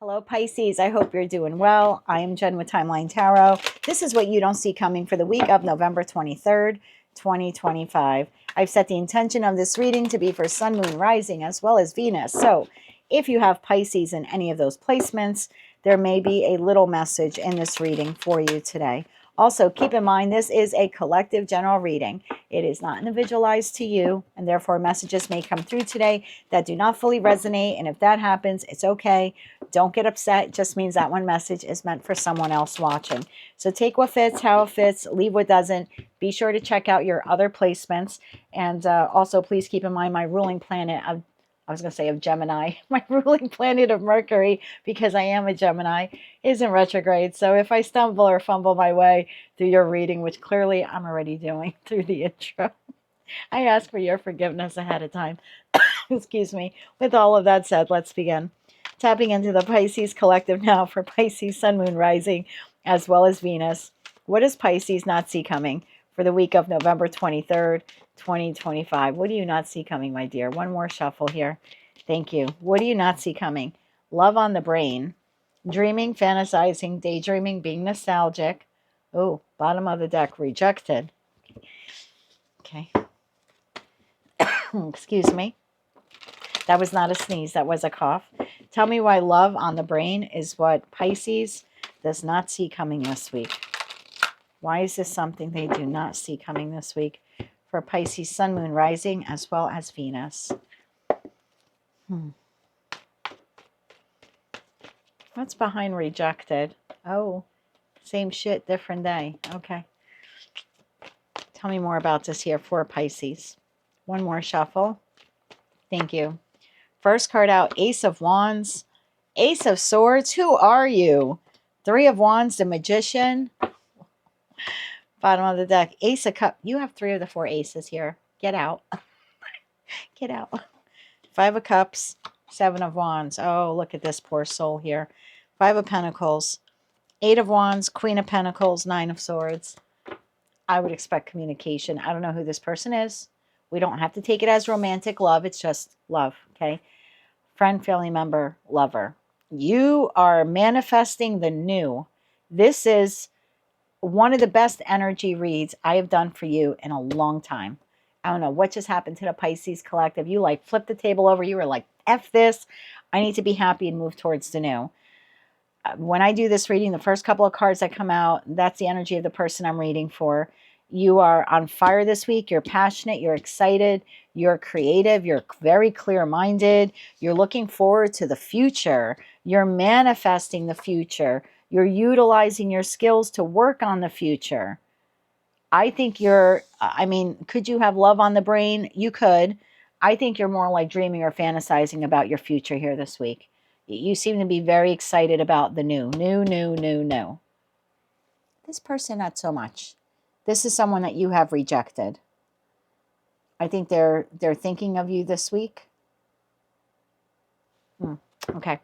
Hello, Pisces. I hope you're doing well. I am Jen with Timeline Tarot. This is what you don't see coming for the week of November 23rd, 2025. I've set the intention of this reading to be for Sun, Moon, Rising, as well as Venus. So if you have Pisces in any of those placements, there may be a little message in this reading for you today. Also, keep in mind, this is a collective general reading. It is not individualized to you, and therefore messages may come through today that do not fully resonate. And if that happens, it's okay. Don't get upset. It just means that one message is meant for someone else watching. So take what fits, how it fits, leave what doesn't. Be sure to check out your other placements. And also, please keep in mind my ruling planet of, I was going to say of Gemini, my ruling planet of Mercury, because I am a Gemini, is in retrograde. So if I stumble or fumble my way through your reading, which clearly I'm already doing through the intro, I ask for your forgiveness ahead of time. Excuse me. With all of that said, let's begin. Tapping into the Pisces collective now for Pisces, Sun, Moon, Rising, as well as Venus. What does Pisces not see coming for the week of November 23rd, 2025? What do you not see coming, my dear? One more shuffle here. Thank you. What do you not see coming? Love on the brain. Dreaming, fantasizing, daydreaming, being nostalgic. Oh, bottom of the deck, rejected. Okay. Excuse me. That was not a sneeze. That was a cough. Tell me why love on the brain is what Pisces does not see coming this week. Why is this something they do not see coming this week for Pisces, Sun, Moon, Rising, as well as Venus? What's behind rejected? Oh, same shit, different day. Okay. Tell me more about this here for Pisces. One more shuffle. Thank you. First card out, Ace of Wands, Ace of Swords. Who are you? Three of Wands, the Magician. Bottom of the deck, Ace of Cups. You have three of the four aces here. Get out. Get out. Five of Cups, Seven of Wands. Oh, look at this poor soul here. Five of Pentacles, Eight of Wands, Queen of Pentacles, Nine of Swords. I would expect communication. I don't know who this person is. We don't have to take it as romantic love. It's just love, okay? Friend, family member, lover. You are manifesting the new. This is one of the best energy reads I have done for you in a long time. I don't know what just happened to the Pisces collective. You like flipped the table over. You were like, F this. I need to be happy and move towards the new. When I do this reading, the first couple of cards that come out, that's the energy of the person I'm reading for. You are on fire this week. You're passionate. You're excited. You're creative. You're very clear-minded. You're looking forward to the future. You're manifesting the future. You're utilizing your skills to work on the future. I think could you have love on the brain? You could. I think you're more like dreaming or fantasizing about your future here this week. You seem to be very excited about the new. This person, not so much. This is someone that you have rejected. I think they're thinking of you this week. Okay.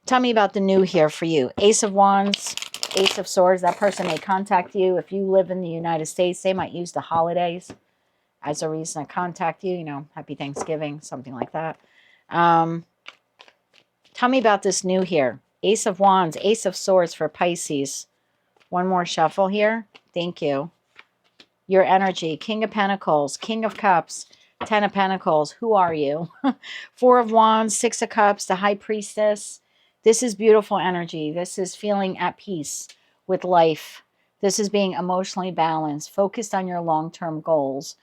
Tell me about the new here for you. Ace of Wands, Ace of Swords. That person may contact you. If you live in the United States, they might use the holidays as a reason to contact you. You know, Happy Thanksgiving, something like that. Tell me about this new here. Ace of Wands, Ace of Swords for Pisces. One more shuffle here. Thank you. Your energy, King of Pentacles, King of Cups, Ten of Pentacles. Who are you? Four of Wands, Six of Cups, the High Priestess. This is beautiful energy. This is feeling at peace with life. This is being emotionally balanced, focused on your long-term goals,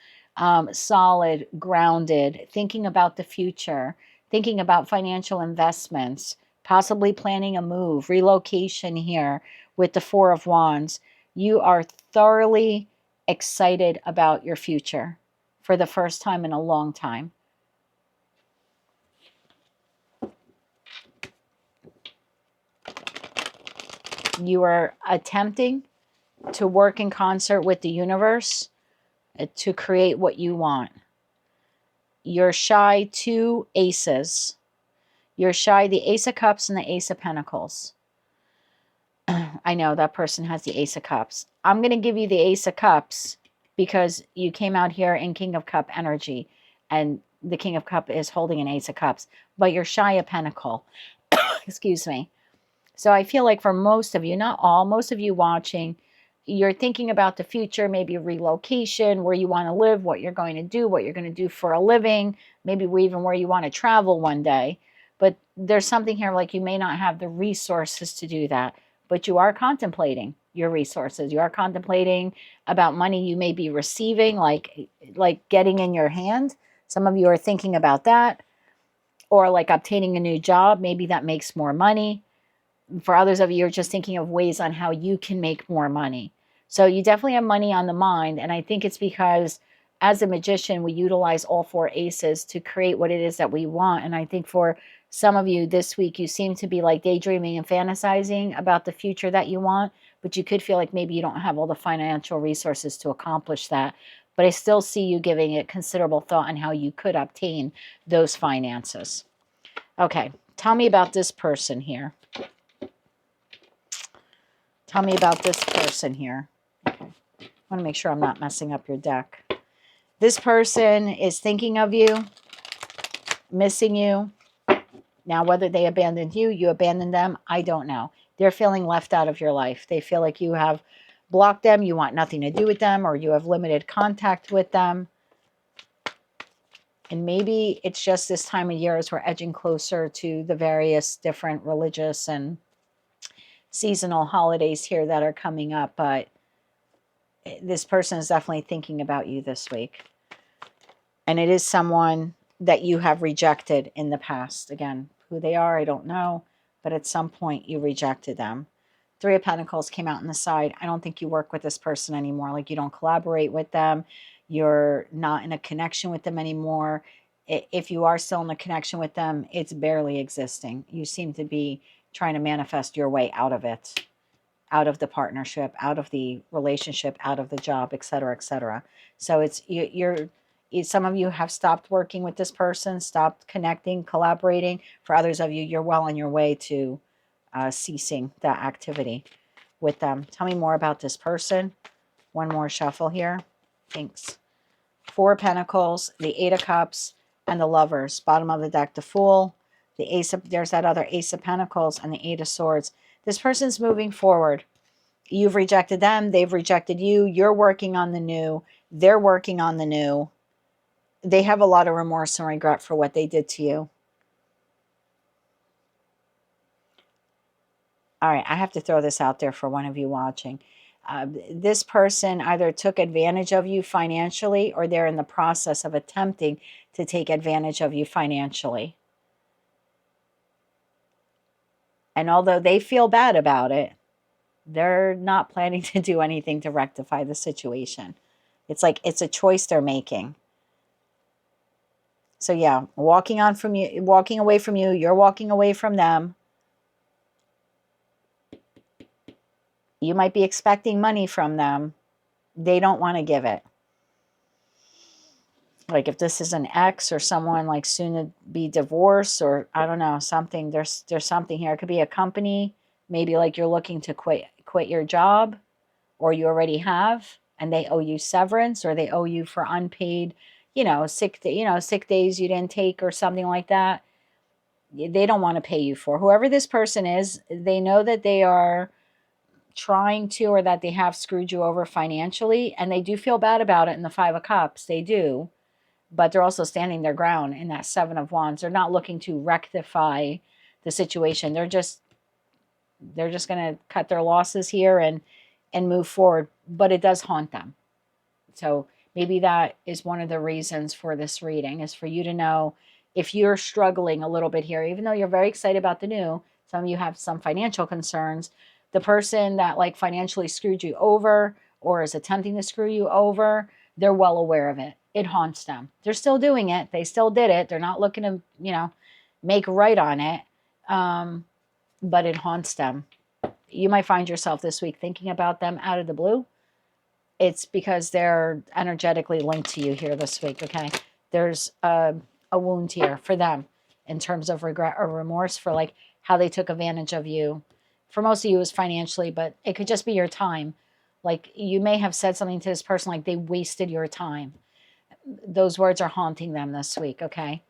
solid, grounded, thinking about the future, thinking about financial investments, possibly planning a move, relocation here with the Four of Wands. You are thoroughly excited about your future for the first time in a long time. You are attempting to work in concert with the universe to create what you want. You're shy two aces. You're shy the Ace of Cups and the Ace of Pentacles. I know that person has the Ace of Cups. I'm going to give you the Ace of Cups because you came out here in King of Cup energy, and the King of Cup is holding an Ace of Cups, but you're shy a Pentacle. Excuse me. So I feel like for most of you, not all, most of you watching, you're thinking about the future, maybe relocation, where you want to live, what you're going to do, what you're going to do for a living, maybe even where you want to travel one day. But there's something here like you may not have the resources to do that, but you are contemplating your resources. You are contemplating about money you may be receiving, like getting in your hand. Some of you are thinking about that, or like obtaining a new job. Maybe that makes more money. For others of you, you're just thinking of ways on how you can make more money. So you definitely have money on the mind. And I think it's because as a magician, we utilize all four aces to create what it is that we want. And I think for some of you this week, you seem to be like daydreaming and fantasizing about the future that you want, but you could feel like maybe you don't have all the financial resources to accomplish that. But I still see you giving it considerable thought on how you could obtain those finances. Okay, tell me about this person here. Tell me about this person here. Okay. I want to make sure I'm not messing up your deck. This person is thinking of you, missing you. Now, whether they abandoned you, you abandoned them, I don't know. They're feeling left out of your life. They feel like you have blocked them, you want nothing to do with them, or you have limited contact with them. And maybe it's just this time of year as we're edging closer to the various different religious and seasonal holidays here that are coming up, but this person is definitely thinking about you this week. And it is someone that you have rejected in the past. Again, who they are, I don't know, but at some point you rejected them. Three of Pentacles came out on the side. I don't think you work with this person anymore. Like you don't collaborate with them. You're not in a connection with them anymore. If you are still in a connection with them, it's barely existing. You seem to be trying to manifest your way out of it, out of the partnership, out of the relationship, out of the job, etc., etc. So it's some of you have stopped working with this person, stopped connecting, collaborating. For others of you, you're well on your way to ceasing that activity with them. Tell me more about this person. One more shuffle here. Thanks. Four of Pentacles, the Eight of Cups, and the Lovers. Bottom of the deck, the Fool. The Ace of, there's that other Ace of Pentacles and the Eight of Swords. This person's moving forward. You've rejected them. They've rejected you. You're working on the new. They're working on the new. They have a lot of remorse and regret for what they did to you. All right, I have to throw this out there for one of you watching. This person either took advantage of you financially or they're in the process of attempting to take advantage of you financially. And although they feel bad about it, they're not planning to do anything to rectify the situation. It's like it's a choice they're making. So yeah, walking away from you, you're walking away from them. You might be expecting money from them. They don't want to give it. Like if this is an ex or someone like soon to be divorced or I don't know, something, there's something here. It could be a company, maybe like you're looking to quit your job or you already have and they owe you severance or they owe you for unpaid, sick days you didn't take or something like that. They don't want to pay you for. Whoever this person is, they know that they are trying to or that they have screwed you over financially and they do feel bad about it in the Five of Cups. They do. But they're also standing their ground in that Seven of Wands. They're not looking to rectify the situation. They're just going to cut their losses here and move forward. But it does haunt them. So maybe that is one of the reasons for this reading is for you to know if you're struggling a little bit here, even though you're very excited about the new, some of you have some financial concerns. The person that like financially screwed you over or is attempting to screw you over, they're well aware of it. It haunts them. They're still doing it. They still did it. They're not looking to, make right on it. But it haunts them. You might find yourself this week thinking about them out of the blue. It's because they're energetically linked to you here this week, okay? There's a wound here for them in terms of regret or remorse for like how they took advantage of you. For most of you, it was financially, but it could just be your time. Like you may have said something to this person like they wasted your time. Those words are haunting them this week, okay?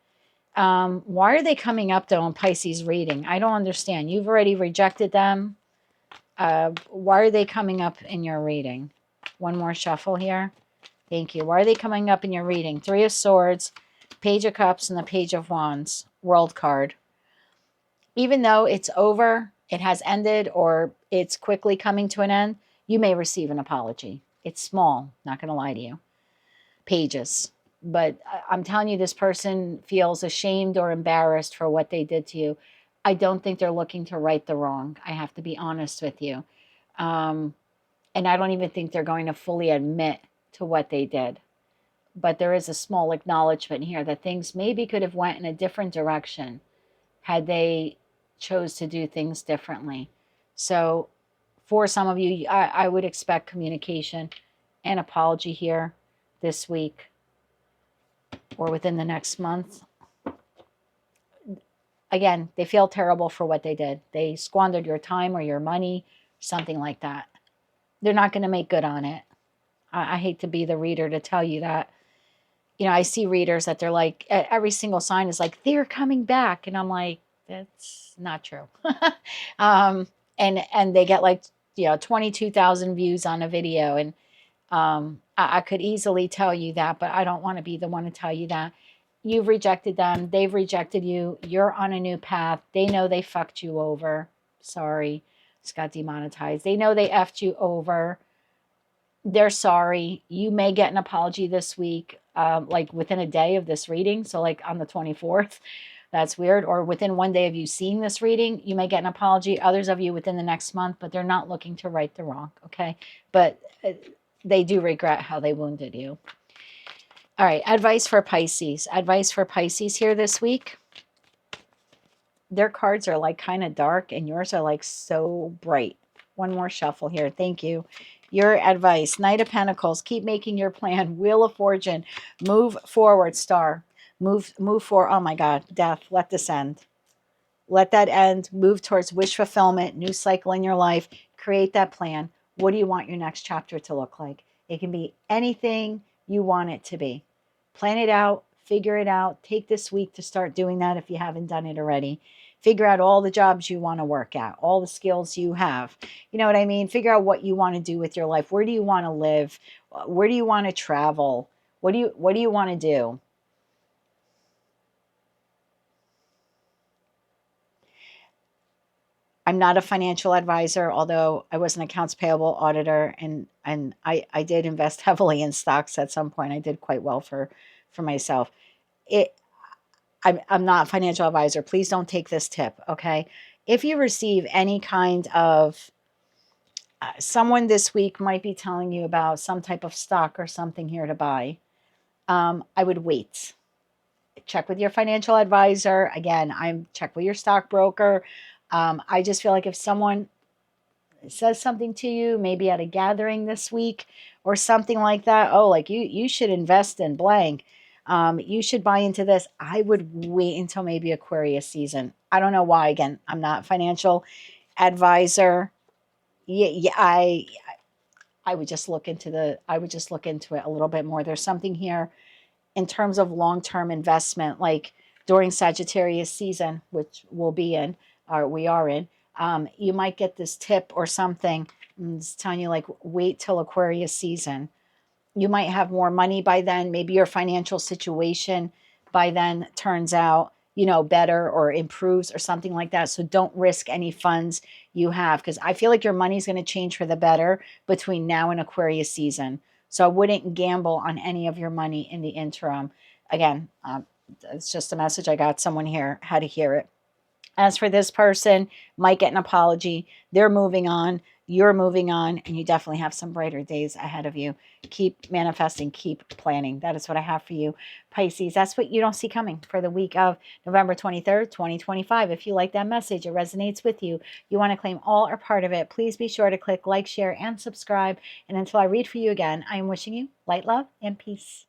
Why are they coming up, though, in Pisces reading? I don't understand. You've already rejected them. Why are they coming up in your reading? One more shuffle here. Thank you. Why are they coming up in your reading? Three of Swords, Page of Cups, and the Page of Wands. World card. Even though it's over, it has ended, or it's quickly coming to an end, you may receive an apology. It's small, not going to lie to you. Pages. But I'm telling you, this person feels ashamed or embarrassed for what they did to you. I don't think they're looking to right the wrong. I have to be honest with you. And I don't even think they're going to fully admit to what they did. But there is a small acknowledgement here that things maybe could have went in a different direction had they chose to do things differently. So for some of you, I would expect communication and apology here this week or within the next month. Again, they feel terrible for what they did. They squandered your time or your money, something like that. They're not going to make good on it. I hate to be the reader to tell you that. You know, I see readers that they're like, every single sign is like, they're coming back. And I'm like, that's not true. And they get like, 22,000 views on a video. And I could easily tell you that, but I don't want to be the one to tell you that. You've rejected them. They've rejected you. You're on a new path. They know they fucked you over. Sorry. It's got demonetized. They know they effed you over. They're sorry. You may get an apology this week, like within a day of this reading. So like on the 24th. That's weird. Or within one day of you seeing this reading, you may get an apology. Others of you within the next month, but they're not looking to right the wrong. Okay. But they do regret how they wounded you. All right. Advice for Pisces. Advice for Pisces here this week. Their cards are like kind of dark and yours are like so bright. One more shuffle here. Thank you. Your advice. Knight of Pentacles. Keep making your plan. Wheel of Fortune. Move forward. Star. Move forward. Oh my God. Death. Let this end. Let that end. Move towards wish fulfillment. New cycle in your life. Create that plan. What do you want your next chapter to look like? It can be anything you want it to be. Plan it out. Figure it out. Take this week to start doing that if you haven't done it already. Figure out all the jobs you want to work at, all the skills you have. You know what I mean? Figure out what you want to do with your life. Where do you want to live? Where do you want to travel? What do you want to do? I'm not a financial advisor, although I was an accounts payable auditor, and I did invest heavily in stocks at some point. I did quite well for myself. I'm not a financial advisor. Please don't take this tip, okay? If you receive any kind of, someone this week might be telling you about some type of stock or something here to buy, I would wait. Check with your financial advisor. Again, check with your stockbroker. I just feel like if someone says something to you, maybe at a gathering this week or something like that, oh, like you should invest in blank. You should buy into this. I would wait until maybe Aquarius season. I don't know why. Again, I'm not a financial advisor. Yeah, I would just look into it a little bit more. There's something here in terms of long-term investment, like during Sagittarius season, which we'll be in, or we are in. You might get this tip or something. It's telling you like wait till Aquarius season. You might have more money by then. Maybe your financial situation by then turns out, better or improves or something like that. So don't risk any funds you have, because I feel like your money's going to change for the better between now and Aquarius season. So I wouldn't gamble on any of your money in the interim. Again, it's just a message I got. Someone here had to hear it. As for this person, might get an apology. They're moving on. You're moving on. And you definitely have some brighter days ahead of you. Keep manifesting. Keep planning. That is what I have for you, Pisces. That's what you don't see coming for the week of November 23rd, 2025. If you like that message, it resonates with you, you want to claim all or part of it, please be sure to click like, share, and subscribe. And until I read for you again, I am wishing you light, love, and peace.